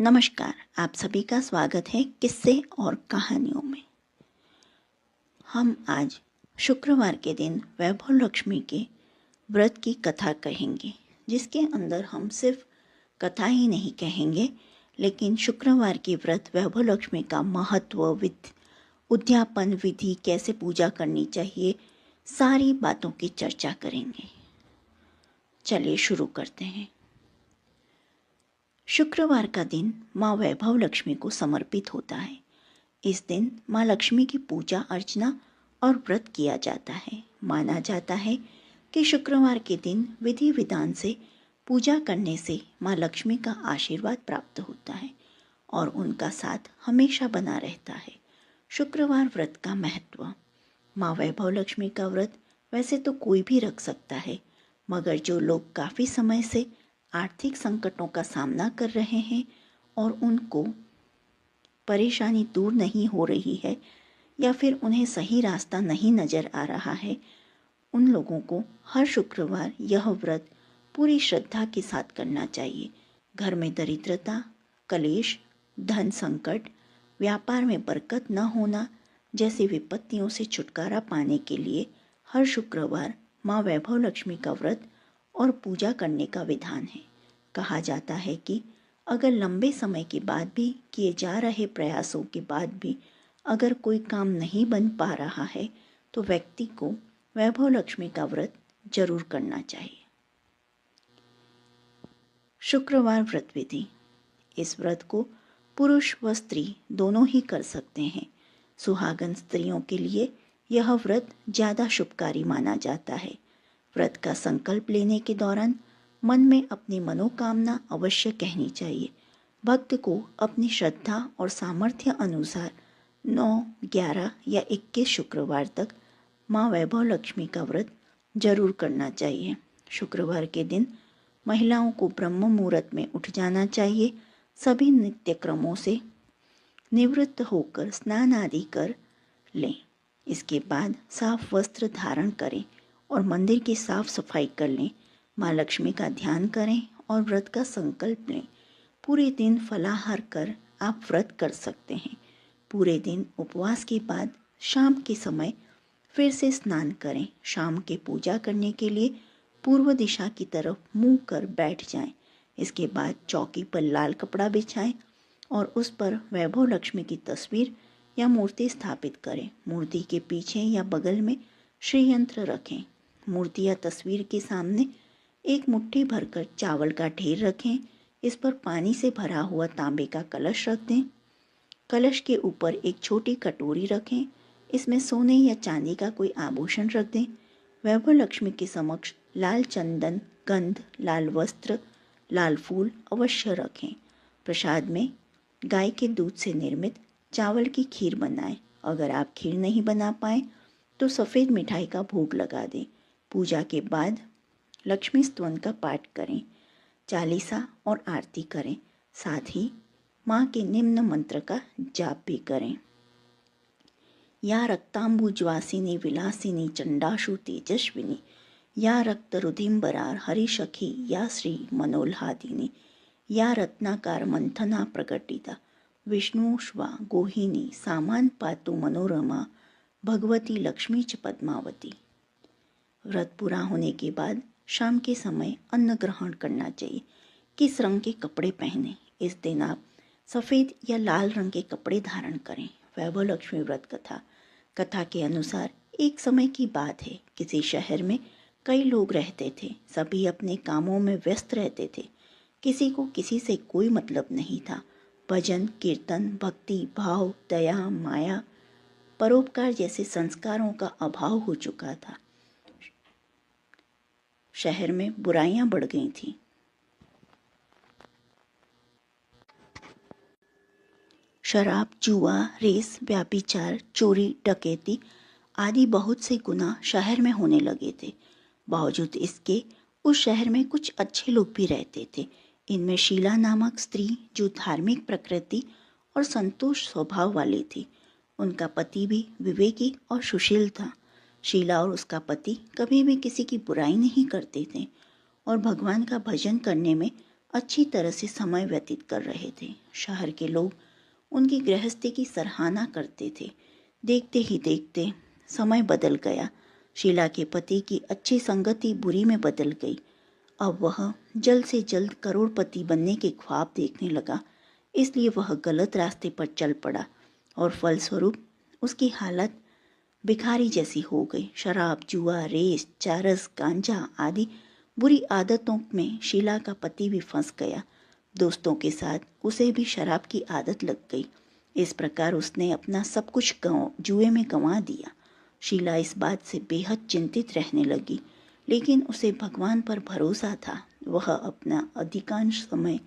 नमस्कार, आप सभी का स्वागत है किस्से और कहानियों में। हम आज शुक्रवार के दिन वैभव लक्ष्मी के व्रत की कथा कहेंगे, जिसके अंदर हम सिर्फ कथा ही नहीं कहेंगे, लेकिन शुक्रवार की व्रत वैभव लक्ष्मी का महत्व, उद्यापन विधि, कैसे पूजा करनी चाहिए, सारी बातों की चर्चा करेंगे। चलिए शुरू करते हैं। शुक्रवार का दिन माँ वैभव लक्ष्मी को समर्पित होता है। इस दिन माँ लक्ष्मी की पूजा अर्चना और व्रत किया जाता है। माना जाता है कि शुक्रवार के दिन विधि विधान से पूजा करने से माँ लक्ष्मी का आशीर्वाद प्राप्त होता है और उनका साथ हमेशा बना रहता है। शुक्रवार व्रत का महत्व। माँ वैभव लक्ष्मी का व्रत वैसे तो कोई भी रख सकता है, मगर जो लोग काफ़ी समय से आर्थिक संकटों का सामना कर रहे हैं और उनको परेशानी दूर नहीं हो रही है या फिर उन्हें सही रास्ता नहीं नज़र आ रहा है, उन लोगों को हर शुक्रवार यह व्रत पूरी श्रद्धा के साथ करना चाहिए। घर में दरिद्रता, कलेश, धन संकट, व्यापार में बरकत न होना जैसी विपत्तियों से छुटकारा पाने के लिए हर शुक्रवार माँ वैभव लक्ष्मी का व्रत और पूजा करने का विधान है। कहा जाता है कि अगर लंबे समय के बाद भी किए जा रहे प्रयासों के बाद भी अगर कोई काम नहीं बन पा रहा है तो व्यक्ति को वैभव लक्ष्मी का व्रत जरूर करना चाहिए। शुक्रवार व्रत विधि। इस व्रत को पुरुष व स्त्री दोनों ही कर सकते हैं। सुहागन स्त्रियों के लिए यह व्रत ज़्यादा शुभकारी माना जाता है। व्रत का संकल्प लेने के दौरान मन में अपनी मनोकामना अवश्य कहनी चाहिए। भक्त को अपनी श्रद्धा और सामर्थ्य अनुसार 9, 11 या 21 शुक्रवार तक माँ वैभव लक्ष्मी का व्रत जरूर करना चाहिए। शुक्रवार के दिन महिलाओं को ब्रह्म मुहूर्त में उठ जाना चाहिए। सभी नित्य क्रमों से निवृत्त होकर स्नान आदि कर लें। इसके बाद साफ वस्त्र धारण करें और मंदिर की साफ सफाई कर लें। माँ लक्ष्मी का ध्यान करें और व्रत का संकल्प लें। पूरे दिन फलाहार कर आप व्रत कर सकते हैं। पूरे दिन उपवास के बाद शाम के समय फिर से स्नान करें। शाम के पूजा करने के लिए पूर्व दिशा की तरफ मुंह कर बैठ जाएं। इसके बाद चौकी पर लाल कपड़ा बिछाएं और उस पर वैभव लक्ष्मी की तस्वीर या मूर्ति स्थापित करें। मूर्ति के पीछे या बगल में श्री यंत्र रखें। मूर्ति या तस्वीर के सामने एक मुट्ठी भरकर चावल का ढेर रखें। इस पर पानी से भरा हुआ तांबे का कलश रख दें। कलश के ऊपर एक छोटी कटोरी रखें। इसमें सोने या चांदी का कोई आभूषण रख दें। वैभव लक्ष्मी के समक्ष लाल चंदन, गंध, लाल वस्त्र, लाल फूल अवश्य रखें। प्रसाद में गाय के दूध से निर्मित चावल की खीर बनाएं। अगर आप खीर नहीं बना पाएं तो सफ़ेद मिठाई का भोग लगा दें। पूजा के बाद लक्ष्मी स्तवन का पाठ करें, चालीसा और आरती करें। साथ ही माँ के निम्न मंत्र का जाप भी करें। या रक्तांबुजवासिनी विलासिनी चंडाशु तेजस्विनी, या रक्त रुधिम्बरार हरिशखी, या श्री मनोल्हादिनी, या रत्नाकार मंथना प्रकटिता, विष्णुष्वा गोहिनी, सामान पातु मनोरमा, भगवती लक्ष्मी च पद्मावती। व्रत पूरा होने के बाद शाम के समय अन्न ग्रहण करना चाहिए। किस रंग के कपड़े पहने? इस दिन आप सफ़ेद या लाल रंग के कपड़े धारण करें। वैभव लक्ष्मी व्रत कथा। कथा के अनुसार एक समय की बात है, किसी शहर में कई लोग रहते थे। सभी अपने कामों में व्यस्त रहते थे। किसी को किसी से कोई मतलब नहीं था। भजन, कीर्तन, भक्ति भाव, दया, माया, परोपकार जैसे संस्कारों का अभाव हो चुका था। शहर में बुराइयां बढ़ गई थीं। शराब, जुआ, रेस, व्याभिचार, चोरी, डकैती आदि बहुत से गुनाह शहर में होने लगे थे। बावजूद इसके उस शहर में कुछ अच्छे लोग भी रहते थे। इनमें शीला नामक स्त्री, जो धार्मिक प्रकृति और संतोष स्वभाव वाली थी। उनका पति भी विवेकी और सुशील था। शीला और उसका पति कभी भी किसी की बुराई नहीं करते थे और भगवान का भजन करने में अच्छी तरह से समय व्यतीत कर रहे थे। शहर के लोग उनकी गृहस्थी की सराहना करते थे। देखते ही देखते समय बदल गया। शीला के पति की अच्छी संगति बुरी में बदल गई। अब वह जल्द से जल्द करोड़पति बनने के ख्वाब देखने लगा, इसलिए वह गलत रास्ते पर चल पड़ा और फलस्वरूप उसकी हालत भिखारी जैसी हो गई। शराब, जुआ, रेस, चरस, गांजा आदि बुरी आदतों में शीला का पति भी फंस गया। दोस्तों के साथ उसे भी शराब की आदत लग गई। इस प्रकार उसने अपना सब कुछ जुए में गंवा दिया। शीला इस बात से बेहद चिंतित रहने लगी, लेकिन उसे भगवान पर भरोसा था। वह अपना अधिकांश समय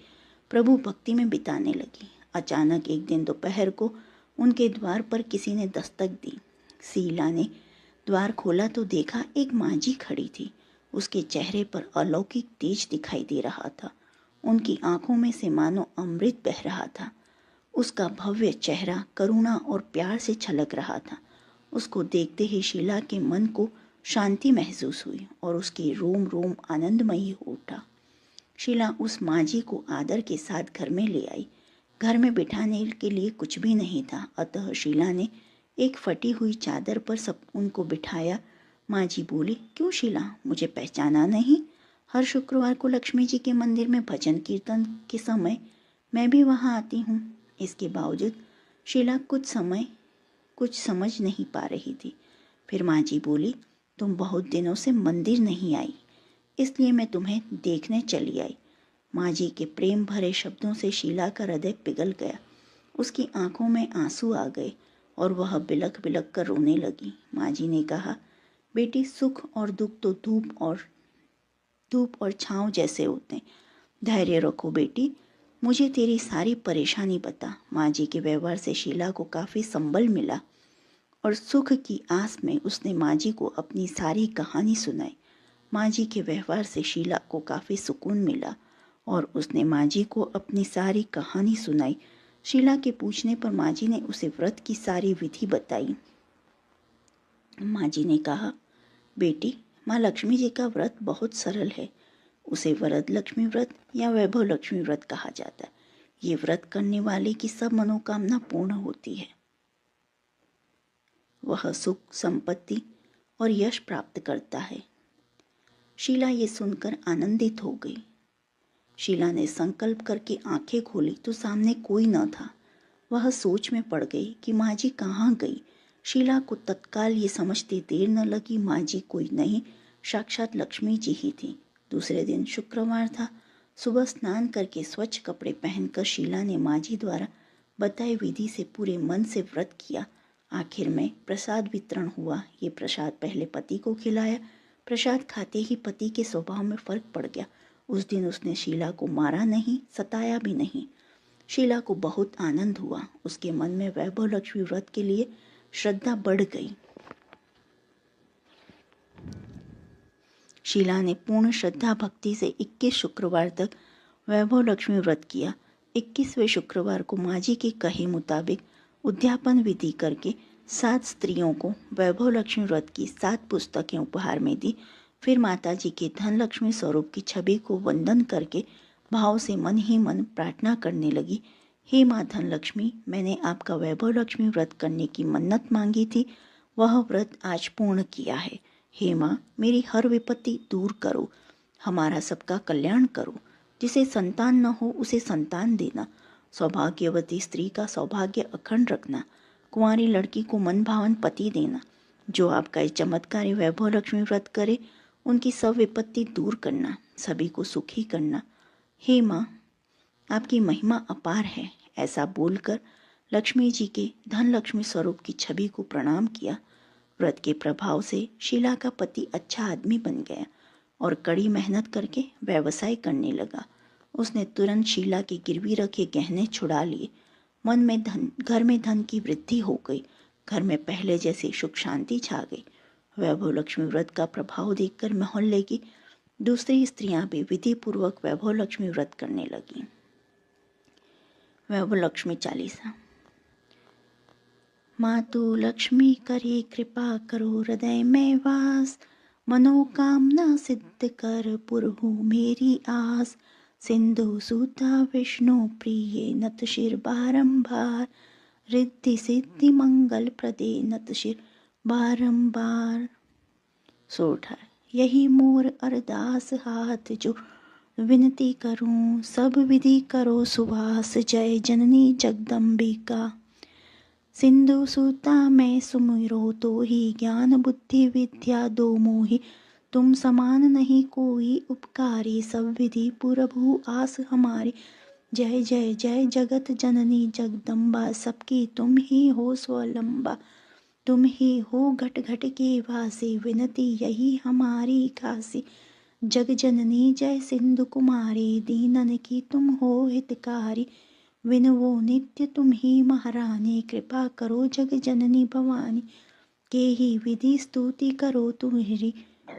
प्रभु भक्ति में बिताने लगी। अचानक एक दिन दोपहर को उनके द्वार पर किसी ने दस्तक दी। शीला ने द्वार खोला तो देखा एक मांझी खड़ी थी। उसके चेहरे पर अलौकिक तेज दिखाई दे रहा था। उनकी आंखों में से मानो अमृत बह रहा था। उसका भव्य चेहरा करुणा और प्यार से छलक रहा था। उसको देखते ही शीला के मन को शांति महसूस हुई और उसकी रोम रोम आनंदमयी हो उठा। शीला उस मांझी को आदर के साथ घर में ले आई। घर में बिठाने के लिए कुछ भी नहीं था, अतः शीला ने एक फटी हुई चादर पर सब उनको बिठाया। मांझी बोली, क्यों शीला, मुझे पहचाना नहीं? हर शुक्रवार को लक्ष्मी जी के मंदिर में भजन कीर्तन के समय मैं भी वहाँ आती हूँ। इसके बावजूद शीला कुछ समझ नहीं पा रही थी। फिर मांझी बोली, तुम बहुत दिनों से मंदिर नहीं आई, इसलिए मैं तुम्हें देखने चली आई। मांझी के प्रेम भरे शब्दों से शीला का हृदय पिघल गया। उसकी आंखों में आंसू आ गए और वह बिलख बिलख कर रोने लगी। मांझी ने कहा, बेटी, सुख और दुख तो धूप और छांव जैसे होते हैं। धैर्य रखो बेटी, मुझे तेरी सारी परेशानी बता। मांझी के व्यवहार से शीला को काफ़ी संबल मिला और सुख की आस में उसने मांझी को अपनी सारी कहानी सुनाई। मांझी के व्यवहार से शीला को काफ़ी सुकून मिला और उसने मांझी को अपनी सारी कहानी सुनाई। शीला के पूछने पर मांझी ने उसे व्रत की सारी विधि बताई। मांझी ने कहा, बेटी, माँ लक्ष्मी जी का व्रत बहुत सरल है। उसे वरद लक्ष्मी व्रत या वैभव लक्ष्मी व्रत कहा जाता है। ये व्रत करने वाले की सब मनोकामना पूर्ण होती है। वह सुख, संपत्ति और यश प्राप्त करता है। शीला ये सुनकर आनंदित हो गई। शीला ने संकल्प करके आंखें खोली तो सामने कोई न था। वह सोच में पड़ गई कि मांझी कहाँ गई। शीला को तत्काल ये समझते देर न लगी, मांझी कोई नहीं, साक्षात लक्ष्मी जी ही थी। दूसरे दिन शुक्रवार था। सुबह स्नान करके स्वच्छ कपड़े पहनकर शीला ने मांझी द्वारा बताई विधि से पूरे मन से व्रत किया। आखिर में प्रसाद वितरण हुआ। ये प्रसाद पहले पति को खिलाया। प्रसाद खाते ही पति के स्वभाव में फर्क पड़ गया। उस दिन उसने शीला को मारा नहीं, सताया भी नहीं। शीला को बहुत आनंद हुआ। उसके मन में वैभव लक्ष्मी व्रत के लिए श्रद्धा बढ़ गई। शीला ने पूर्ण श्रद्धा भक्ति से 21 शुक्रवार तक वैभव लक्ष्मी व्रत किया। 21वें शुक्रवार को मांझी के कहे मुताबिक उद्यापन विधि करके 7 स्त्रियों को वैभव लक्ष्मी व्रत की 7 पुस्तकें उपहार में दी। फिर माता जी के धन लक्ष्मी स्वरूप की छवि को वंदन करके भाव से मन ही मन प्रार्थना करने लगी, हे माँ धन लक्ष्मी, मैंने आपका वैभव लक्ष्मी व्रत करने की मन्नत मांगी थी, वह व्रत आज पूर्ण किया है। हे माँ, मेरी हर विपत्ति दूर करो, हमारा सबका कल्याण करो। जिसे संतान न हो उसे संतान देना, सौभाग्यवती स्त्री का सौभाग्य अखंड रखना, कुंवारी लड़की को मन भावन पति देना। जो आपका इस चमत्कारी वैभव लक्ष्मी व्रत करे उनकी सब विपत्ति दूर करना, सभी को सुखी करना। हे माँ, आपकी महिमा अपार है। ऐसा बोलकर लक्ष्मी जी के धन लक्ष्मी स्वरूप की छवि को प्रणाम किया। व्रत के प्रभाव से शीला का पति अच्छा आदमी बन गया और कड़ी मेहनत करके व्यवसाय करने लगा। उसने तुरंत शीला के गिरवी रखे गहने छुड़ा लिए। घर में धन की वृद्धि हो गई। घर में पहले जैसी सुख शांति छा गई। वैभव लक्ष्मी व्रत का प्रभाव देखकर मोहल्ले की दूसरी स्त्रियां भी विधि पूर्वक वैभव लक्ष्मी व्रत करने लगीं। वैभव लक्ष्मी चालीसा। मातु लक्ष्मी करे कृपा करो हृदय में वास, मनोकामना सिद्ध कर पुरहु मेरी आस। सिंधु सूता विष्णु प्रिये नत शिर बारंबार, रिद्धि सिद्धि मंगल प्रदे नत शिर बारंबार। सोरठा। यही मोर अरदास हाथ जो विनती करूं, सब विधि करो सुवास, जय जननी जगदम्बिका। सिंधु सूता मैं सुमिरो तो ही, ज्ञान बुद्धि विद्या दो मोहि, तुम समान नहीं कोई उपकारी, सब विधि पुरभु आस हमारी। जय जय जय जगत जननी जगदम्बा, सबकी तुम ही हो स्वलंबा, तुम ही हो घट घट के वासी, विनती यही हमारी खासी। जग जननी जय सिंधु कुमारी, दीनन की तुम हो हितकारी, विनवो नित्य तुम ही महारानी, कृपा करो जग जननी भवानी। के ही विधि स्तुति करो तुम्हारी,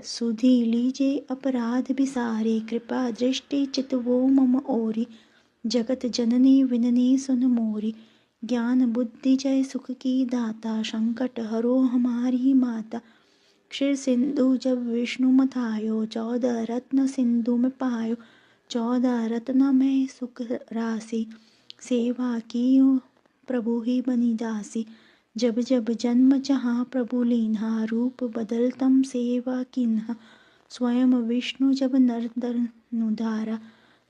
सुधि लीजे अपराध बिसारे, कृपा दृष्टि चितवो मम ओरी, जगत जननी विननी सुन मोरी। ज्ञान बुद्धि जय सुख की दाता, संकट हरो हमारी माता। क्षीर सिंधु जब विष्णु मथायो, 14 रत्न सिंधु में पायो, 14 रत्न में सुख राशि, सेवा की प्रभु ही बनी दासी। जब जब जन्म जहाँ प्रभु लीन्हा, रूप बदल तम सेवा किन्हा, स्वयं विष्णु जब नर धनुधारा,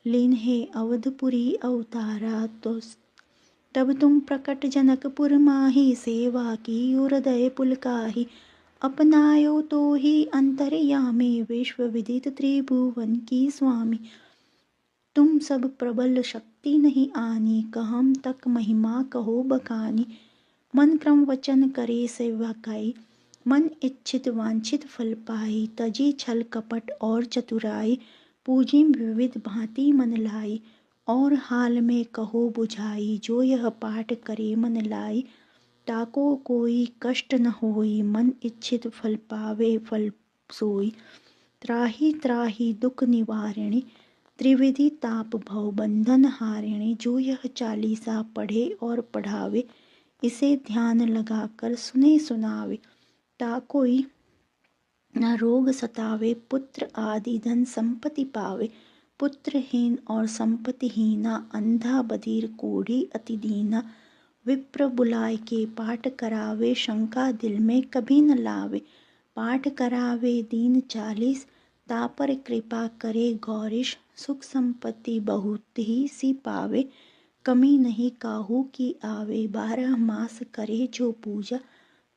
लीन्हे अवधपुरी अवतारा। तो तब तुम प्रकट जनकपुर माही, सेवा की हृदय पुलकाही, अपनायो तो ही अंतर्यामी, विश्व विदित त्रिभुवन की स्वामी। तुम सब प्रबल शक्ति नहीं आनी, कहम तक महिमा कहो बखानी। मन क्रम वचन करे सेवकाई, मन इच्छित वांछित फल पाई, तजी छल कपट और चतुराई, पूजी विविध भांति मन लाई। और हाल में कहो बुझाई, जो यह पाठ करे मन लाई, ताको कोई कष्ट न होई, मन इच्छित फल पावे फल सोई। त्राहि त्राहि दुख निवारिणी, त्रिविधि ताप भव बंधन हारिणी। जो यह चालीसा पढ़े और पढ़ावे, इसे ध्यान लगाकर सुने सुनावे, ता कोई न रोग सतावे, पुत्र आदि धन संपत्ति पावे। पुत्रहीन और संपत्तिहीना, अंधा बधिर कोढ़ी अति दीना, विप्र बुलाए के पाठ करावे, शंका दिल में कभी न लावे। पाठ करावे दीन 40, तापर कृपा करे गौरीश, सुख संपत्ति बहुत ही सी पावे, कमी नहीं काहू की आवे। 12 मास करे जो पूजा,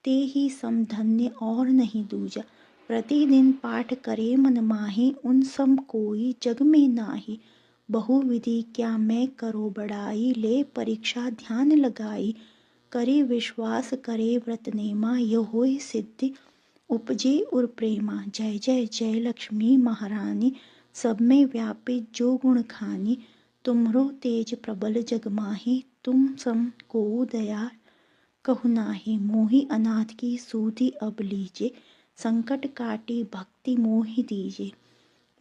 ते ही समधन्य और नहीं दूजा। प्रतिदिन पाठ करे मन माही, उन सम कोई जग में नाही। बहुविधि क्या मैं करो बड़ाई, ले परीक्षा ध्यान लगाई। करे विश्वास करे व्रत नेमा, यह होय सिद्धि उपजे उर प्रेमा। जय जय जय लक्ष्मी महारानी, सब में व्यापित जो गुण खानी। तुमरो तेज प्रबल जग माही, तुम सम को दया कहु नाही। मोहि अनाथ की सूधि अब लीजे, संकट काटी भक्ति मोहि दीजे।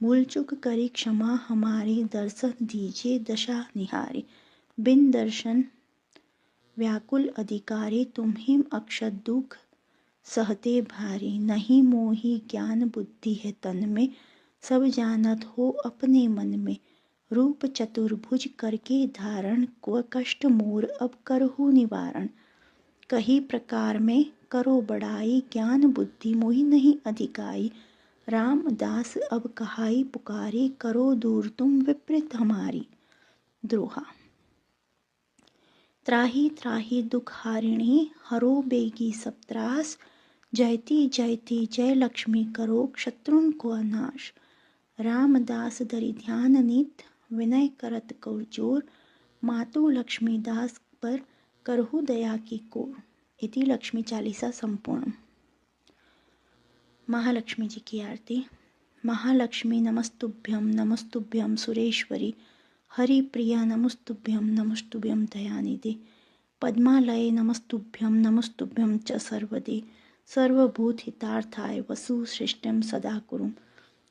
भूल चूक करी क्षमा हमारी, दर्शन दीजे दशा निहारी। बिन दर्शन व्याकुल अधिकारी, तुम्हिम अक्षत दुख सहते भारी। नहीं मोहि ज्ञान बुद्धि है तन में, सब जानत हो अपने मन में। रूप चतुर्भुज करके धारण, को कष्ट मोर अब करहु निवारण। कही प्रकार में करो बड़ाई, ज्ञान बुद्धि मोहि नहीं अधिकाई। रामदास अब कहाई पुकारी, करो दूर तुम विपरीत हमारी। द्रोहा। त्राहि त्राहि दुख हारिणी, हरो बेगी सब त्रास। जयति जयति जय लक्ष्मी, करो शत्रुन को नाश। रामदास धरि ध्यान नित, विनय करत कर जोर। मातु लक्ष्मी दास पर करहु दया की कोर। इति लक्ष्मी चालीसा संपूर्ण। महालक्ष्मी जी की आरती। महालक्ष्मी नमस्तुभ्यं नमस्तुभ्यं सुरेश्वरी, हरिप्रिया नमस्तुभ्यं नमस्तुभ्यं दयानिधे। पद्मालये नमस्तुभ्यं नमस्तुभ्यं च सर्वदे, सर्वभूतहितार्थाय वसु सृष्टिं सदा कुरु।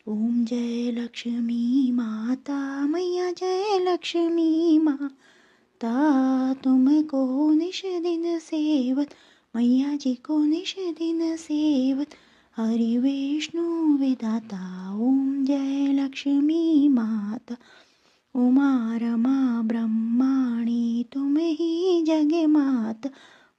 ओम जय लक्ष्मी माता मैया, जय लक्ष्मी माता, तुमको निश दिन सेवत, मैया जी को निश दिन सेवत, हरि विष्णु विधाता। ओम जय लक्ष्मी माता, उमा रमा ब्रह्माणी तुम ही जग माता,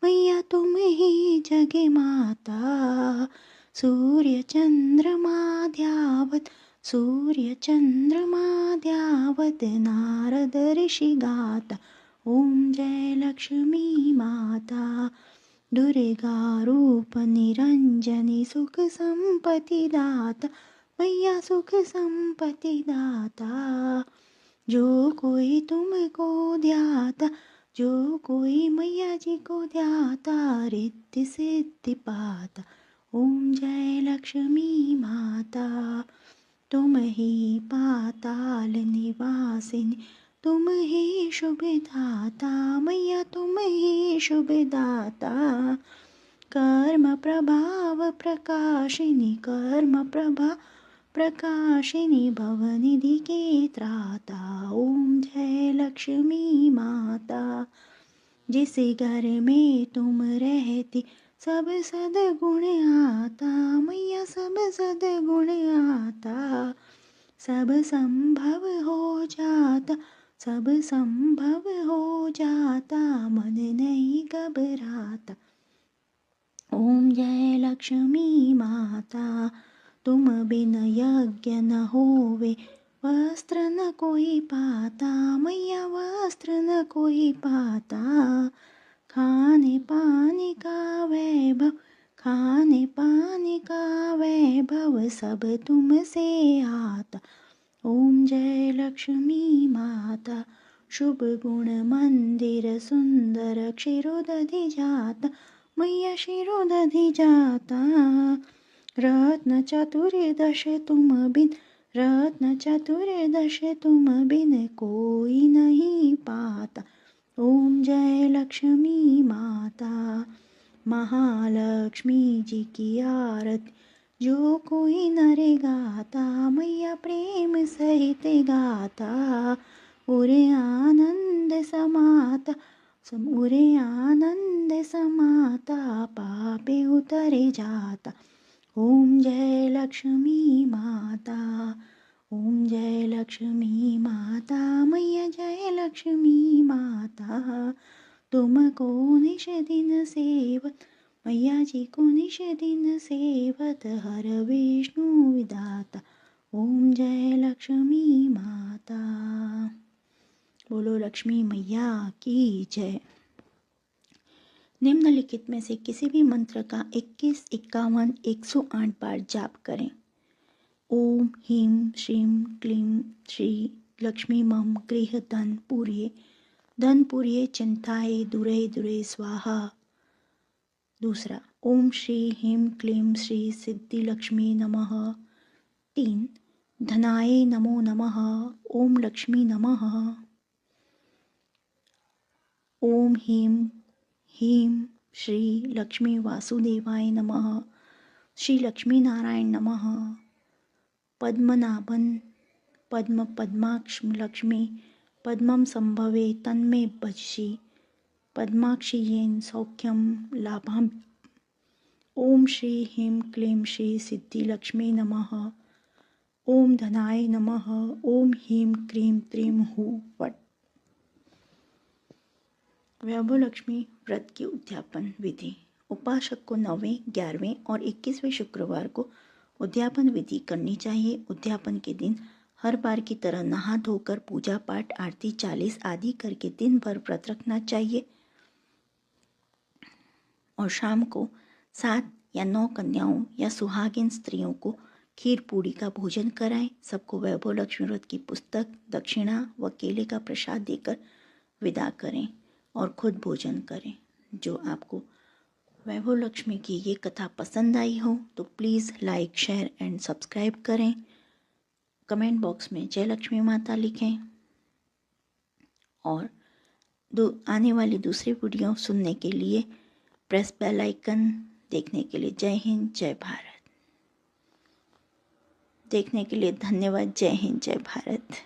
मैया तुम ही जग माता। सूर्य चंद्रमा ध्यावत, सूर्य चंद्रमा ध्यावत, नारद ऋषि गाता, ओम जय लक्ष्मी माता। दुर्गा रूप निरंजनी सुख संपत्ति दाता, मैया सुख संपत्ति दाता। जो कोई तुमको ध्याता, जो कोई मैया जी को ध्याता, रिद्धि सिद्धि पाता, ओम जय लक्ष्मी माता। तुम ही पाताल निवासिनी, तुम ही शुभ दाता, मैया तुम ही शुभ दाता। कर्म प्रभाव प्रकाशिनी, कर्म प्रभा प्रकाशिनी, भवनिधि के त्राता, ओम जय लक्ष्मी माता। जिस घर में तुम रहती सब सद्गुण आता, मैया सब सद्गुण आता। सब संभव हो जाता, सब संभव हो जाता, मन नहीं घबराता, ओम जय लक्ष्मी माता। तुम बिन यज्ञ न होवे, वस्त्र न कोई पाता, मैया वस्त्र न कोई पाता। खाने पाने का वैभव, खाने पाने का वैभव, सब तुमसे आता, ओम जय लक्ष्मी माता। शुभ गुण मंदिर सुंदर, क्षीरोदधि जाता, मैया क्षीरोदधि जाता। रत्न चतुर्दश तुम बिन, रत्न चतुर्दश तुम बिन, कोई नहीं पाता, ओम जय लक्ष्मी माता। महालक्ष्मी जी की आरती जो कोई नर गाता, मैया प्रेम सहित गाता, उरे आनंद समाता, उरे आनंद समाता, पापे उतरे जाता, ओम जय लक्ष्मी माता, ओम जय लक्ष्मी माता, मैया जय लक्ष्मी माता। तुमको निश दिन सेवत, मैया जी को निश दिन सेवत, हर विष्णु विदाता, ओम जय लक्ष्मी माता। बोलो लक्ष्मी मैया की जय। निम्नलिखित में से किसी भी मंत्र का 21, 51, 108 बार जाप करें। ओम ह्रीं श्रीं क्लीं श्री लक्ष्मी मम गृह धन पूर्ये चिंताये दुरे दुरे स्वाहा। दूसरा, ओम श्री ह्रीं क्लीं श्री सिद्धि लक्ष्मी नमः। 3, धनाय नमो नमः, ओम लक्ष्मी नमः। ओम ह्रीं श्री लक्ष्मी वासुदेवाय नमः, श्री लक्ष्मी नारायण नमः। पद्मनाभन पद्माक्ष लक्ष्मी पद्मं संभवे तन्मे भजसि, पद्माक्षी येन सौख्यम लाभम। ओम श्री ह्रीं क्लीं श्री सिद्धि लक्ष्मी नमः। ओम धनाय नमः, ओम ह्रीं क्लीं त्रीं हूँ फट। वैभव लक्ष्मी व्रत की उद्यापन विधि। उपासक को 9वें, 11वें और 21वें शुक्रवार को उद्यापन विधि करनी चाहिए। उद्यापन के दिन हर बार की तरह नहा धोकर पूजा पाठ, आरती 40 आदि करके दिन भर व्रत रखना चाहिए और शाम को 7 या 9 कन्याओं या सुहागिन स्त्रियों को खीर पूड़ी का भोजन कराएं। सबको वैभव लक्ष्मी व्रत की पुस्तक, दक्षिणा व केले का प्रसाद देकर विदा करें और खुद भोजन करें। जो आपको वैभव लक्ष्मी की ये कथा पसंद आई हो तो please like, share and subscribe करें। कमेंट बॉक्स में जय लक्ष्मी माता लिखें और आने वाली दूसरी वीडियो सुनने के लिए प्रेस बेल आइकन। देखने के लिए जय हिंद, जय भारत। देखने के लिए धन्यवाद। जय हिंद, जय भारत।